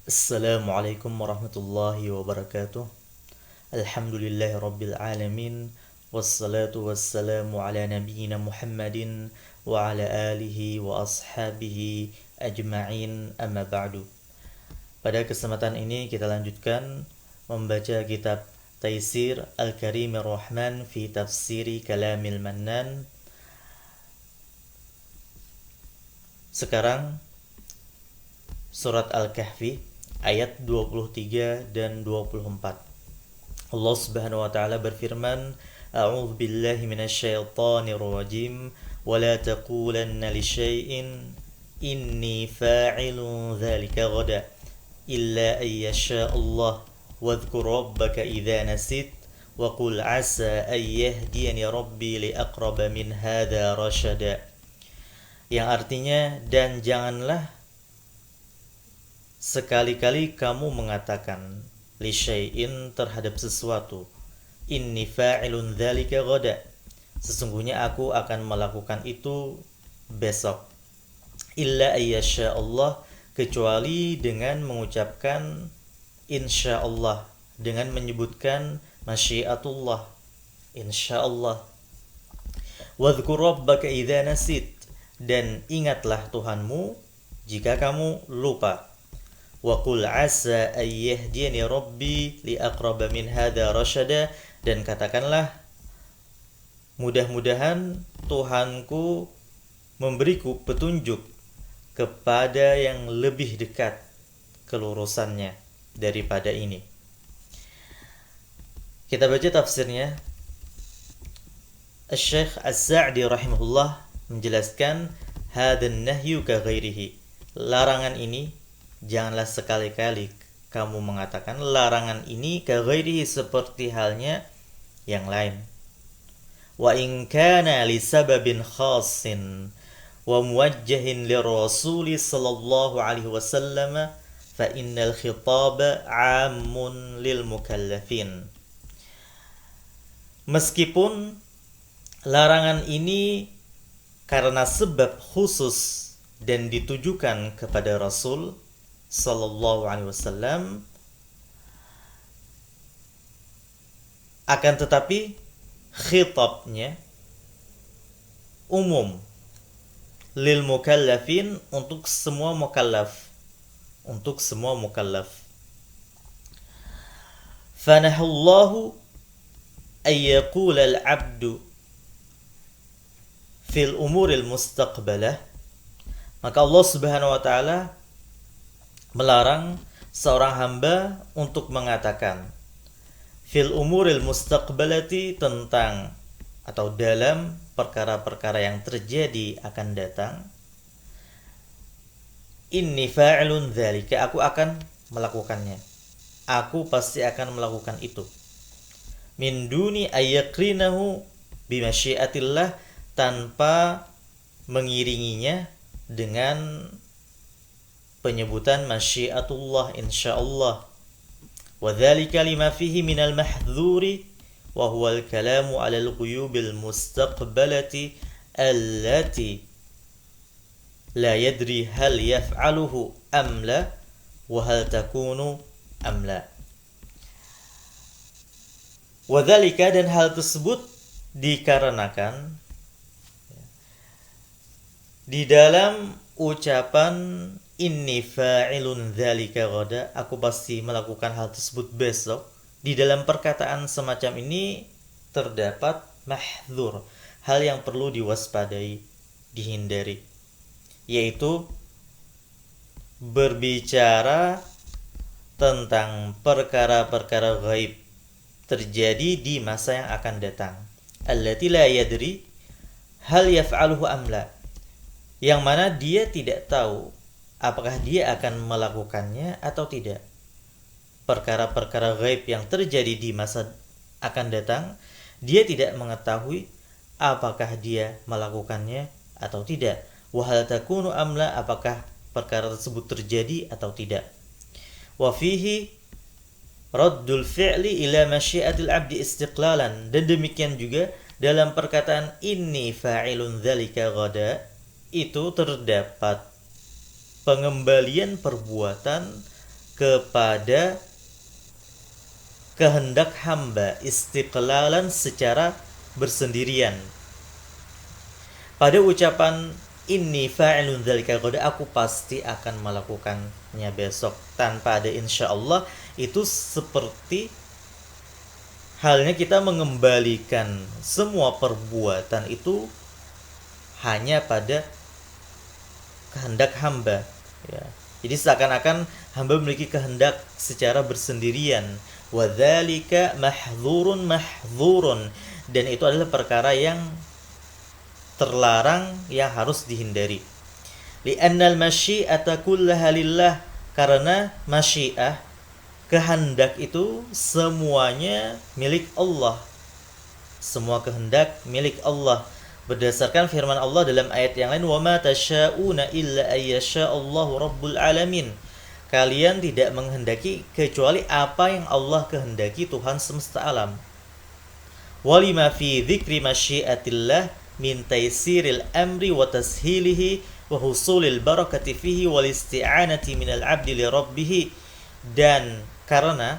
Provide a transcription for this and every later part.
Assalamualaikum warahmatullahi wabarakatuh. Alhamdulillahi rabbil alamin. Wassalatu wassalamu ala nabiyyina Muhammadin wa ala alihi wa ashabihi ajma'in, amma ba'du. Pada kesempatan ini kita lanjutkan membaca kitab Taisir Al-Karimir Rahman fi Tafsiri Kalamil Mannan. Sekarang surat Al-Kahfi ayat 23 dan 24. Allah Subhanahu wa taala berfirman, A'udzu billahi minasyaitonir rajim, wa la taqulanna li syai'in inni fa'ilun dzalika ghada illa ay yasha Allah wadhkur rabbaka idza nasit wa qul asa ay yahdiyani rabbi li aqraba min hadza rasyada. Yang artinya, dan janganlah sekali-kali kamu mengatakan li syai'in terhadap sesuatu, inni fa'ilun dzalika ghada, sesungguhnya aku akan melakukan itu besok, illa ayyasha Allah, kecuali dengan mengucapkan insyaallah, dengan menyebutkan masyiatullah, insyaallah. Wadhkur rabbaka idza nasit, dan ingatlah Tuhanmu jika kamu lupa. Wa qul asa ay yahdiyani rabbi li aqraba min hadza rasyada, dan katakanlah mudah-mudahan Tuhanku memberiku petunjuk kepada yang lebih dekat kelurusannya daripada ini. Kita baca tafsirnya. Asy-Syaikh As-Sa'di rahimahullah menjelaskan, hadan nahyu ka ghairihi, larangan ini, janganlah sekali-kali kamu mengatakan larangan ini ka ghairihi, seperti halnya yang lain. Wa in kana li sababin khassin wa muwajjahin lirrasul sallallahu alaihi wasallam fa innal khitaba 'ammun lil mukallafin. Meskipun larangan ini karena sebab khusus dan ditujukan kepada Rasul sallallahu alaihi wasallam, akan tetapi khitabnya umum, lil mukallafin, untuk semua mukallaf, untuk semua mukallaf. Fanahullahu ay yaqula al-'abdu fil umuril mustaqbalah, maka Allah Subhanahu wa taala melarang seorang hamba untuk mengatakan fil umuril mustaqbalati, tentang atau dalam perkara-perkara yang terjadi akan datang, inni fa'ilun dzalika, aku akan melakukannya, aku pasti akan melakukan itu, min duni ayyakrinahu bimasyiatillah, tanpa mengiringinya dengan penyebutan masyiatullah, insyaallah. Wa dzalika lima fihi minal mahdhuri wa huwa al-kalamu 'ala al-ghuyubil mustaqbalati allati la yadri hal yaf'aluhu am la wa hal takunu am la. Wa dzalika, dan hal tersebut dikarenakan di dalam ucapan inni fa'ilun dzalika ghada, aku pasti melakukan hal tersebut besok, di dalam perkataan semacam ini terdapat mahdzur, hal yang perlu diwaspadai, dihindari, yaitu berbicara tentang perkara-perkara gaib terjadi di masa yang akan datang, allati la yadri hal yaf'aluhu amla, yang mana dia tidak tahu apakah dia akan melakukannya atau tidak. Perkara-perkara gaib yang terjadi di masa akan datang, dia tidak mengetahui apakah dia melakukannya atau tidak. Wa hal takunu amla, apakah perkara tersebut terjadi atau tidak. Wa fihi raddul fi'li ila masyiatil abdi istiqlalan, dan demikian juga dalam perkataan inni fa'ilun dzalika ghada, itu terdapat pengembalian perbuatan kepada kehendak hamba istiqlalan secara bersendirian. Pada ucapan inni fa'ilun dzalika ghadan, aku pasti akan melakukannya besok, tanpa ada insyaallah, itu seperti halnya kita mengembalikan semua perbuatan itu hanya pada kehendak hamba, ya. Jadi seakan-akan hamba memiliki kehendak secara bersendirian. Wadzalika mahdzurun mahdzurun, dan itu adalah perkara yang terlarang yang harus dihindari. Li'annal masyi'ata kullaha lillah, karena masyiah, kehendak itu semuanya milik Allah. Semua kehendak milik Allah. Berdasarkan firman Allah dalam ayat yang lain, وَمَا تَشَاءُونَ إِلَّا أَيَّشَاءَ اللَّهُ رَبُّ الْعَالَمِينَ. Kalian tidak menghendaki kecuali apa yang Allah kehendaki, Tuhan semesta alam. وَلِمَا فِي ذِكْرِ مَشِيئَةِ اللَّهِ مِنْ تَيْسِيرِ الْأَمْرِ وَتَسْهِيلِهِ وَحُصُولِ الْبَرَكَةِ فِيهِ وَالِاسْتِعَانَةِ مِنَ الْعَبْدِ لِرَبِّهِ. Dan karena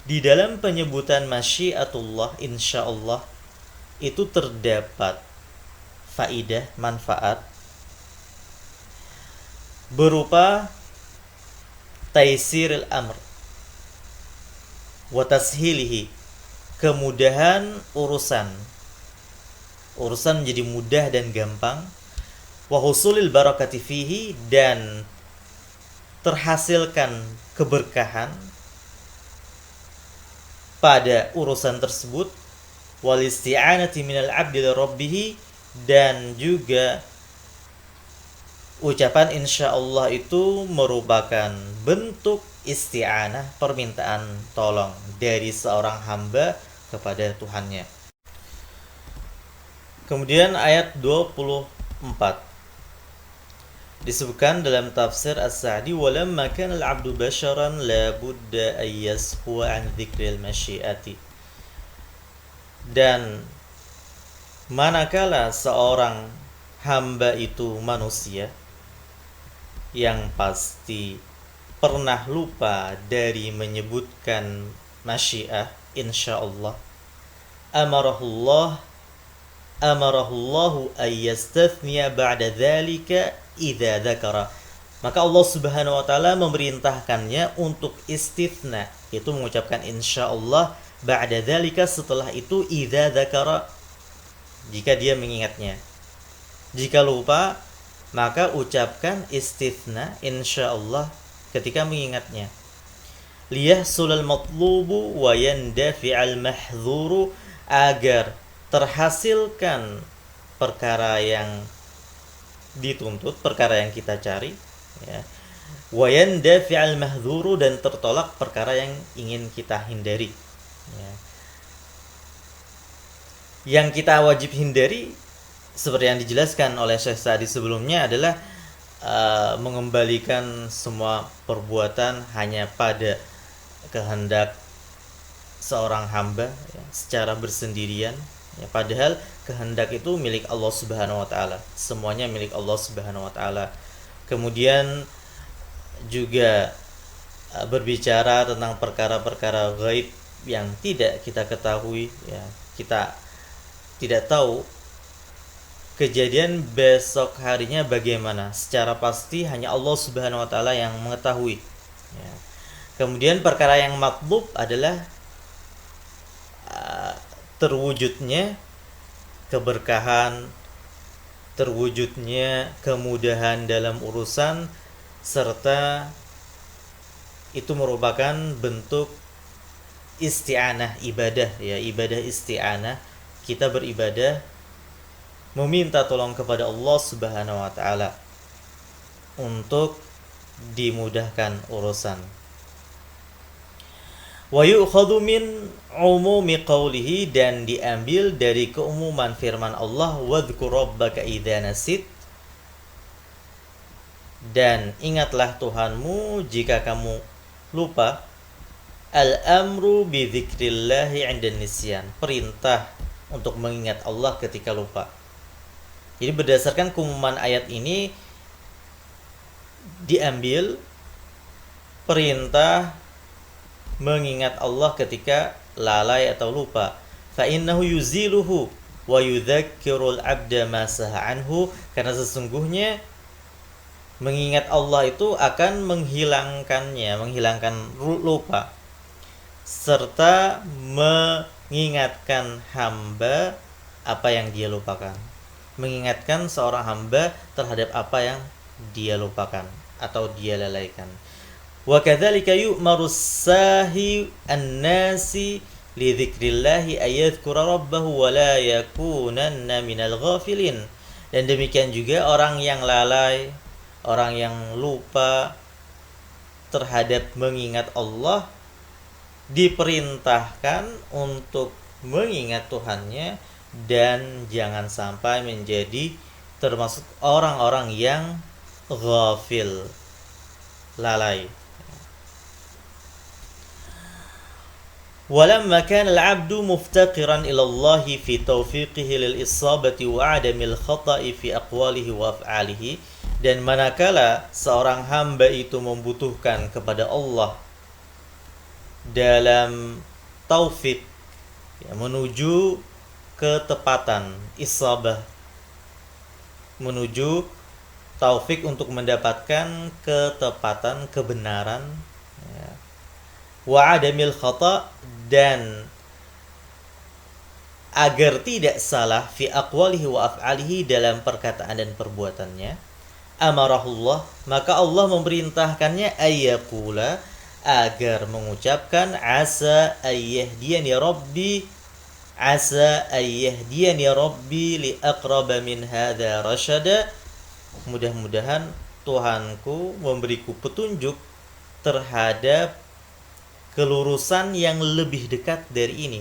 di dalam penyebutan masyiatullah, insyaallah, itu terdapat faidah, manfaat berupa taisiril amr wa tashilihi, kemudahan urusan menjadi mudah dan gampang, wa husulil barakati fihi, dan terhasilkan keberkahan pada urusan tersebut, wal isti'anati minal abdi li rabbih, dan juga ucapan insyaallah itu merupakan bentuk isti'anah, permintaan tolong dari seorang hamba kepada Tuhannya. Kemudian ayat 24 disebutkan dalam tafsir As-Sa'di, walamma kana al-'abdu basharan la budda an yashuwa an dzikril masyiati. Dan manakala seorang hamba itu manusia, yang pasti pernah lupa dari menyebutkan masyiah, insyaallah, amarahullahu ayyastathniya ba'da dzalika idza dzakara. Maka Allah Subhanahu wa taala memerintahkannya untuk istitsna, itu mengucapkan insyaallah ba'da dzalika, setelah itu idza dzakara, jika dia mengingatnya. Jika lupa, maka ucapkan istitsna insyaallah ketika mengingatnya. Liyahsulal matlubu wa yandafi'al mahdzuru, agar terhasilkan perkara yang dituntut, perkara yang kita cari, ya. Wa yandafi'al mahdzuru, dan tertolak perkara yang ingin kita hindari, ya. Yang kita wajib hindari, seperti yang dijelaskan oleh Syekh Sa'di sebelumnya, adalah mengembalikan semua perbuatan hanya pada kehendak seorang hamba, ya, secara bersendirian, ya, padahal kehendak itu milik Allah Subhanahu wa taala, semuanya milik Allah Subhanahu wa taala. Kemudian juga berbicara tentang perkara-perkara gaib yang tidak kita ketahui, ya. Kita tidak tahu kejadian besok harinya bagaimana, secara pasti hanya Allah Subhanahu wa taala yang mengetahui, ya. Kemudian perkara yang matlub adalah terwujudnya keberkahan, terwujudnya kemudahan dalam urusan, serta itu merupakan bentuk isti'anah, ibadah, ya, ibadah isti'anah. Kita beribadah meminta tolong kepada Allah Subhanahu wa taala untuk dimudahkan urusan. Wa yu'khadhu min umumi qawlihi, dan diambil dari keumuman firman Allah, wadhkur rabbaka idza nasit, dan ingatlah Tuhanmu jika kamu lupa. Al-amru bi dzikrillahi 'inda nisyan, perintah untuk mengingat Allah ketika lupa. Jadi berdasarkan keumuman ayat ini diambil perintah mengingat Allah ketika lalai atau lupa. Fa innahu yuziluhu wa yudzakkirul abda ma saha anhu, karena sesungguhnya mengingat Allah itu akan menghilangkan lupa serta mengingatkan hamba apa yang dia lupakan. Mengingatkan seorang hamba terhadap apa yang dia lupakan atau dia lalaikan. Wa kadzalika yu'maru sahi an-nasi li dzikrillahi ayadhkura rabbahu wa la yakunanna minal ghafilin. Dan demikian juga orang yang lalai, orang yang lupa terhadap mengingat Allah diperintahkan untuk mengingat Tuhannya dan jangan sampai menjadi termasuk orang-orang yang ghafil, lalai. Walamma kana al-'abdu muftaqiran ila Allah fi tawfiqihi lil isabati wa 'adamil khata'i fi aqwalihi wa af'alihi, dan manakala seorang hamba itu membutuhkan kepada Allah dalam taufik, ya, menuju ketepatan, isabah, menuju taufik untuk mendapatkan ketepatan, kebenaran, ya. Wa adamil khata', dan agar tidak salah fi aqwalihi wa af'alihi, dalam perkataan dan perbuatannya. Amarahullah, maka Allah memerintahkannya ayyaqula, agar mengucapkan asa ayyahdiyani rabbi, asa ayyahdiyani rabbi li aqraba min hadza rasyada, mudah-mudahan Tuhanku memberiku petunjuk terhadap kelurusan yang lebih dekat dari ini.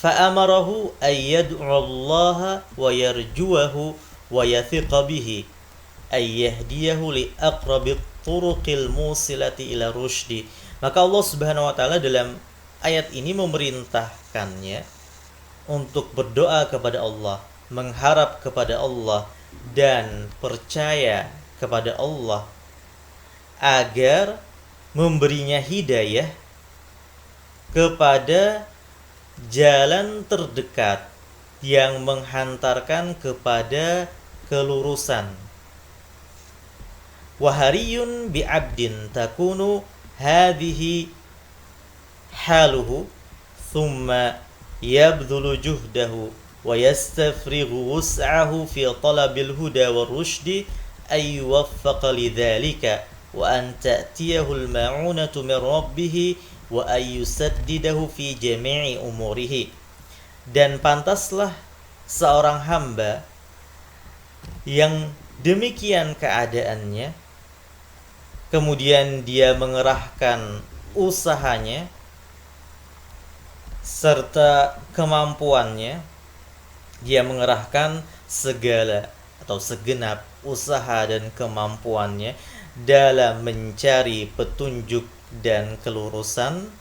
Fa'amarahu ayyad'ullaha wa yarjuwahu wa yathiqa bihi ayyahdiyahu li aqrabit turuqil musilati ila rusydi. Maka Allah Subhanahu wa taala dalam ayat ini memerintahkannya untuk berdoa kepada Allah, mengharap kepada Allah dan percaya kepada Allah agar memberinya hidayah kepada jalan terdekat yang menghantarkan kepada kelurusan. Wahariyun bi'abdin takunu hadhihi haluhu thumma yabdhulu juhdahu wa yastafrighu wus'ahu fi talabil huda wa rusydi ay yuwaffaqa lidzalika wa an ta'tiyahu al-ma'unatu min rabbih wa ayyusaddidahu fi jami'i umurihi. Dan pantaslah seorang hamba yang demikian keadaannya, kemudian dia mengerahkan usahanya serta kemampuannya, dia mengerahkan segala atau segenap usaha dan kemampuannya dalam mencari petunjuk dan kelurusan,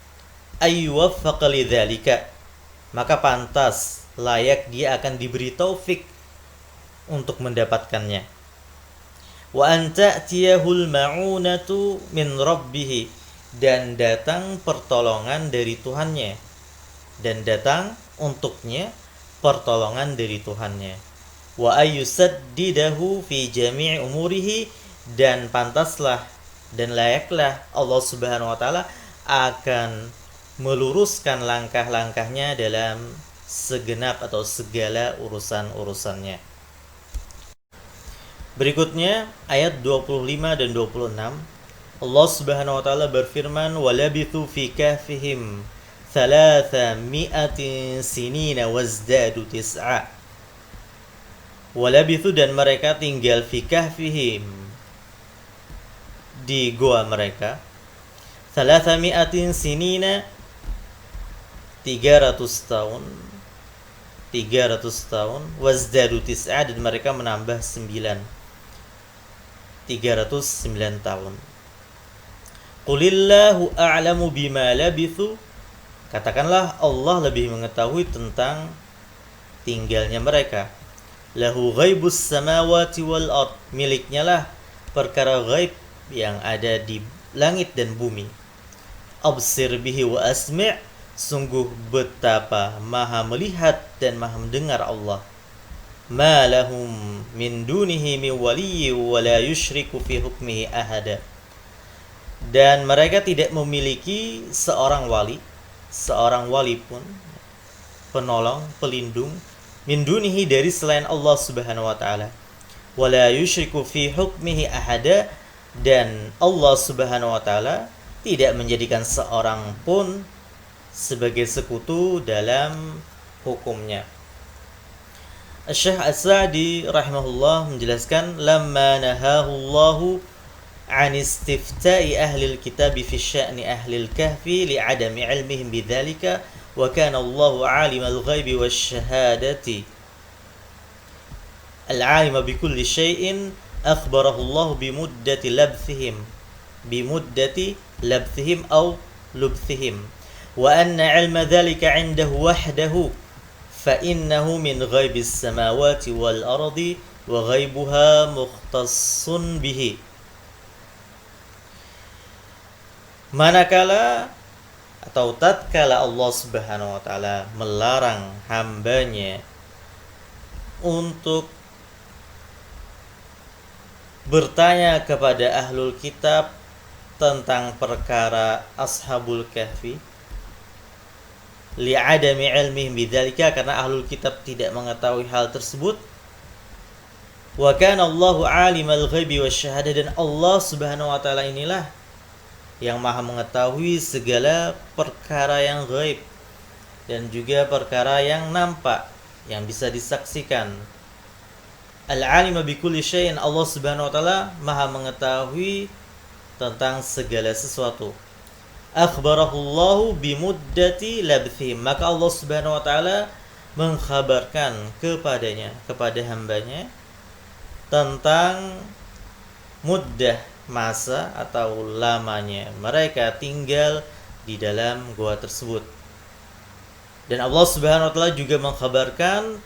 ayyuwaffaqa lidzalika, maka pantas, layak dia akan diberi taufik untuk mendapatkannya. Wa an ta'tiyahul ma'unatu min rabbih, dan datang pertolongan dari Tuhannya, dan datang untuknya pertolongan dari Tuhannya. Wa ayyusaddidahu fi jami'i umurihi, dan pantaslah dan layaklah Allah Subhanahu wa taala akan meluruskan langkah-langkahnya dalam segenap atau segala urusan-urusannya. Berikutnya ayat 25 dan 26, Allah Subhanahu wa taala berfirman, walabithu fi kahfihim 300 sinina wazdadu tis'a. Walabithu, dan mereka tinggal fi kahfihim, di goa mereka, 300 sinina, 300 tahun, wazdadu tis'a, dan mereka menambah 9, 309 tahun. Qulillahu a'lamu bima labithu, katakanlah Allah lebih mengetahui tentang tinggalnya mereka. Lahu ghaibus samawati wal ard, miliknya lah perkara ghaib yang ada di langit dan bumi. Absir bihi wa asmi', sungguh betapa maha melihat dan maha mendengar Allah. Ma lahum min dunihi min waliyyi wa la yusyriku fi hukmihi ahada. Dan mereka tidak memiliki seorang wali pun, penolong, pelindung, min dunihi, dari selain Allah Subhanahu wa taala. Wa la yusyriku fi hukmihi ahada, dan Allah Subhanahu wa taala tidak menjadikan seorang pun sebagai sekutu dalam hukumnya. Syekh As-Sa'di rahimahullah menjelaskan, lamma nahahu Allahu an istifta'i ahli al-kitab fi sya'ni ahli al-kahfi li'adami ilmihim bidzalika wa kana Allahu 'alimal ghaibi wasyahadati al-'alima bi kulli syai'in akhbarahu Allah bimuddati labthihim aw lubthihim wa anna 'ilma dzalika 'indahu wahdahu fa innahu min ghaibis samawati wal ardi wa ghaibuha mukhtassun bihi. Manakala atau tatkala Allah Subhanahu wa taala melarang hambanya untuk bertanya kepada ahlul kitab tentang perkara ashabul kahfi, li'adami ilmihim bidzalika, karena ahlul kitab tidak mengetahui hal tersebut. Wa kana Allahu 'alimal ghaibi wasyahadah, dan Allah Subhanahu wa taala inilah yang maha mengetahui segala perkara yang gaib dan juga perkara yang nampak, yang bisa disaksikan. Al-'alima bi kulli syai'in, Allah Subhanahu wa taala maha mengetahui tentang segala sesuatu. Akhbarahullahu bimuddati labthihim, maka Allah Subhanahu wa taala mengkhabarkan kepada hambanya tentang muddah, masa atau lamanya mereka tinggal di dalam gua tersebut. Dan Allah Subhanahu wa taala juga mengkhabarkan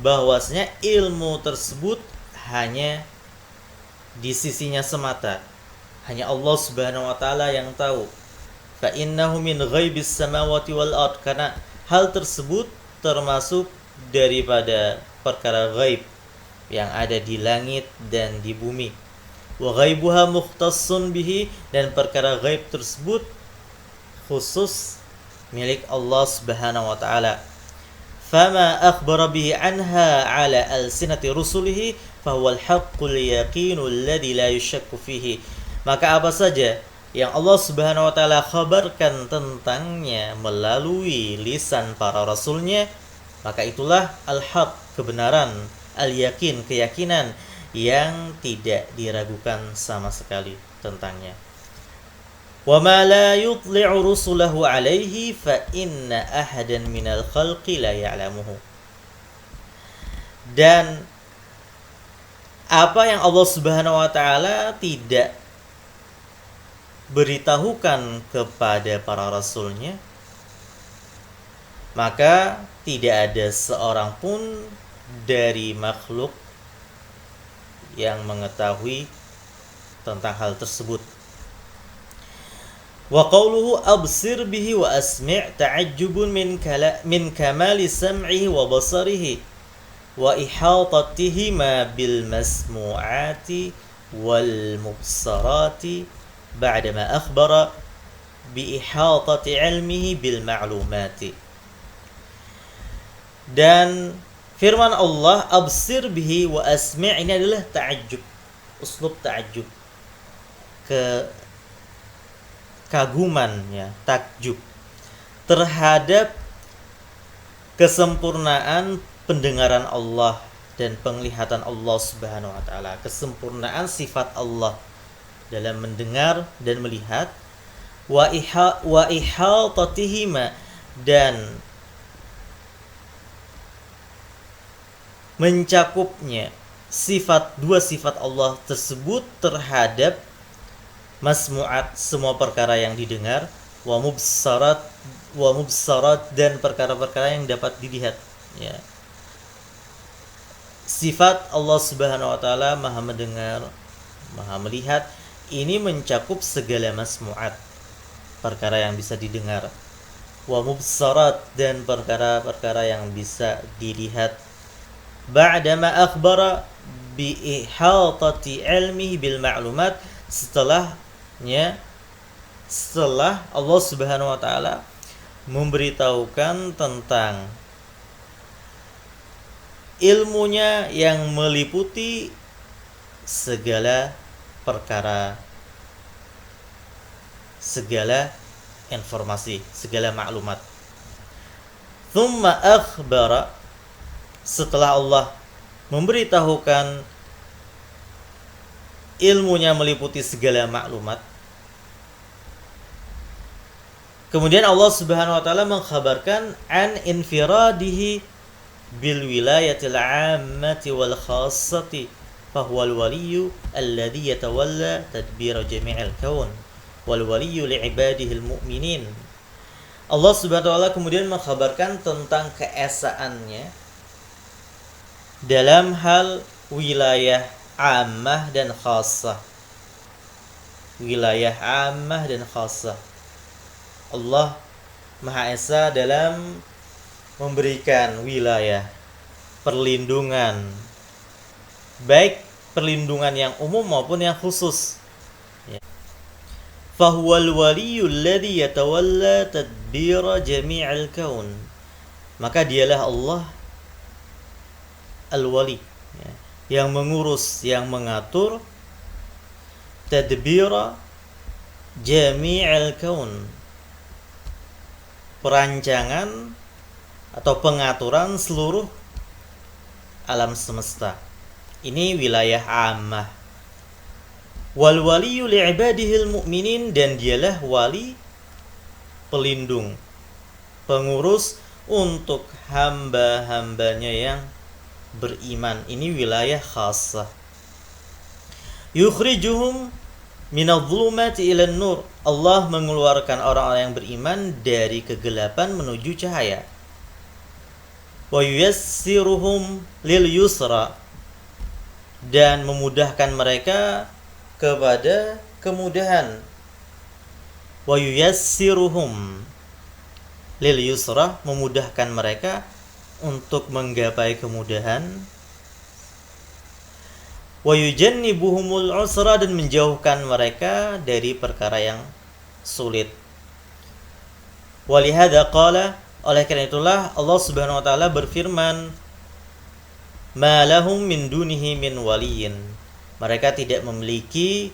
bahwasanya ilmu tersebut hanya di sisinya semata, hanya Allah Subhanahu wa taala yang tahu. Fa innahu min ghaibis samawati wal ard, karena hal tersebut termasuk daripada perkara gaib yang ada di langit dan di bumi. Wa ghaibuha mukhtassun bihi, dan perkara gaib tersebut khusus milik Allah Subhanahu wa taala. Fama akhbara bihi anha ala alsinati rusulihi fahuwa al-haqqul yaqinu alladhi la yushakku fihi. Maka apa saja yang Allah Subhanahu wa taala khabarkan tentangnya melalui lisan para rasulnya, maka itulah al-haq, kebenaran, al-yaqin, keyakinan yang tidak diragukan sama sekali tentangnya. Wa ma la yutli'u rusulahu alaihi fa inna ahadan minal khalqi la ya'lamuhu. Dan apa yang Allah Subhanahu wa taala tidak beritahukan kepada para rasulnya, maka tidak ada seorang pun dari makhluk yang mengetahui tentang hal tersebut. Wa qawluhu absir bihi wa asmi' ta'ajjubun min kamali sam'ihi wa basarihi wa ihatatihima bil masmu'ati wal mubsarati ba'dama akhbara bi ihatati ilmihi bil ma'lumati. Dan firman Allah absir bihi wa asmi' ini adalah ta'ajjub, uslub ta'ajjub, kekaguman, ya, takjub terhadap kesempurnaan pendengaran Allah dan penglihatan Allah Subhanahu wa taala, kesempurnaan sifat Allah dalam mendengar dan melihat, wa ihatatihima, dan mencakupnya dua sifat Allah tersebut terhadap masmu'at, semua perkara yang didengar, wa mubsarat dan perkara-perkara yang dapat dilihat, ya. Sifat Allah Subhanahu wa taala maha mendengar, maha melihat, ini mencakup segala masmu'at, perkara yang bisa didengar, wa mubsarat, dan perkara-perkara yang bisa dilihat. Ba'dama akhbara bi ihatati ilmihi bil ma'lumat, setelah Allah Subhanahu wa taala memberitahukan tentang ilmunya yang meliputi segala perkara, segala informasi, segala maklumat. Thumma akhbara, setelah Allah memberitahukan ilmunya meliputi segala maklumat, kemudian Allah Subhanahu wa taala mengkhabarkan an infiradihi bil wilayatil 'ammati wal khassati fahuwal waliyyu alladhi yatawalla tadbir jami'il kaun wal waliyyu li'ibadihil mu'minin. Allah Subhanahu wa taala kemudian mengkhabarkan tentang keesaannya dalam hal wilayah ammah dan khassah. Wilayah ammah dan khassah. Allah Maha Esa dalam memberikan wilayah perlindungan, baik perlindungan yang umum maupun yang khusus. Fahuwal waliyyu alladhi yatawalla tadbira jami'il kaun. Maka dialah Allah al-wali, yang mengurus, yang mengatur tadbira jami'il kaun, perancangan atau pengaturan seluruh alam semesta. Ini wilayah ammah. Wal waliyyu li'ibadihil mu'minin, dan dialah wali, pelindung, pengurus untuk hamba-hambanya yang beriman. Ini wilayah khassah. Yukhrijuhum minadh-dhulumati ilan nur. Allah mengeluarkan orang-orang yang beriman dari kegelapan menuju cahaya. Wa yuyassiruhum lil yusra, dan memudahkan mereka kepada kemudahan. Wa yuyassiruhum lil yusra, memudahkan mereka untuk menggapai kemudahan. Wa yujannibuhumul usra, dan menjauhkan mereka dari perkara yang sulit. Walihada qala, oleh karena itulah Allah Subhanahu wa taala berfirman, ma lahum min dunihi min waliyin. Mereka tidak memiliki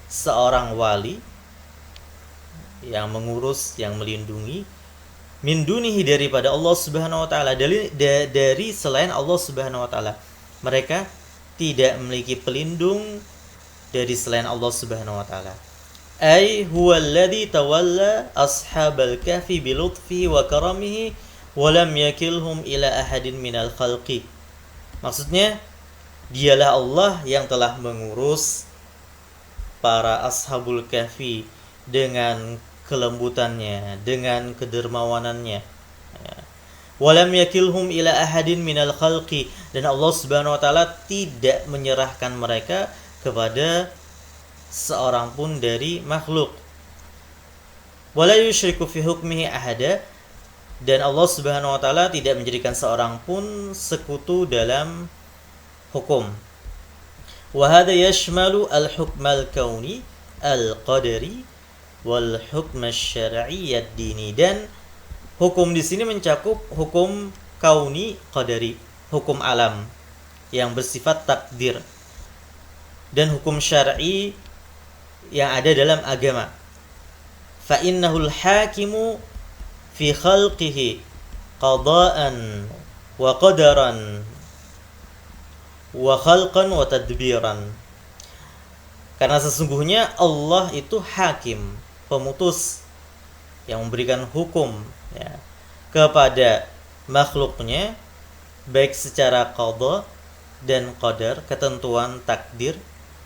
seorang wali yang mengurus, yang melindungi, min dunihi, daripada Allah Subhanahu wa taala, dari selain Allah Subhanahu wa taala. Mereka tidak memiliki pelindung dari selain Allah Subhanahu wa taala. Ay huwa alladhi tawalla ashabal kahfi bilutfihi wa karamihi wa lam yakilhum ila ahadin minal khalqi. Maksudnya, dialah Allah yang telah mengurus para ashabul kahfi dengan kelembutannya, dengan kedermawanannya. Walam yakilhum ila ahadin minal khalqi, dan Allah Subhanahu wa taala tidak menyerahkan mereka kepada seorang pun dari makhluk. Wala yusyriku fi hukmihi ahada, dan Allah Subhanahu wa taala tidak menjadikan seorang pun sekutu dalam hukum. Wa hadha yashmalu al-hukm al-kauni al-qadari wal hukm asy-syar'i ad-dini, dan hukum di sini mencakup hukum kauni qadari, hukum alam yang bersifat takdir, dan hukum syar'i yang ada dalam agama. Fa innahul hakimu fi khalqihi qada'an wa qadaran wa khalqan wa tadbiran. Karena sesungguhnya Allah itu hakim, pemutus, yang memberikan hukum, ya, kepada makhluknya, baik secara qada dan qadar, ketentuan takdir,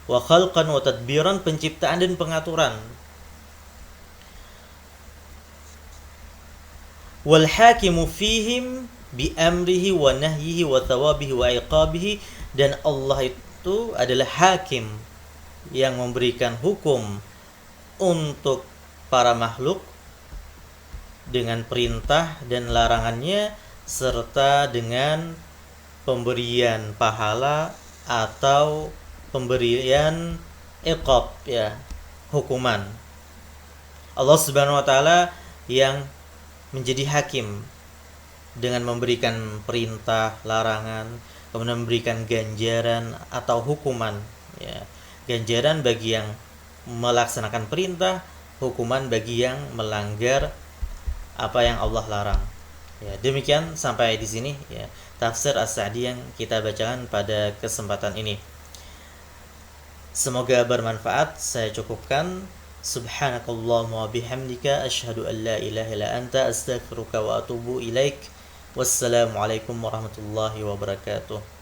wa khalqan wa tadbiran, penciptaan dan pengaturan. Wal hakimu fihim bi amrihi wa nahyihi wa thawabihi wa iqabihi, dan Allah itu adalah hakim, yang memberikan hukum untuk para makhluk dengan perintah dan larangannya, serta dengan pemberian pahala atau pemberian iqab, ya, hukuman. Allah Subhanahu wa taala yang menjadi hakim dengan memberikan perintah, larangan, kemudian memberikan ganjaran atau hukuman, ya. Ganjaran bagi yang melaksanakan perintah, hukuman bagi yang melanggar apa yang Allah larang. Ya, demikian sampai di sini, ya, tafsir As-Sa'di yang kita bacakan pada kesempatan ini. Semoga bermanfaat. Saya cukupkan. Subhanakallahumma wa bihamdika asyhadu an la ilaha illa anta astaghfiruka wa atubu ilaik. Wassalamualaikum warahmatullahi wabarakatuh.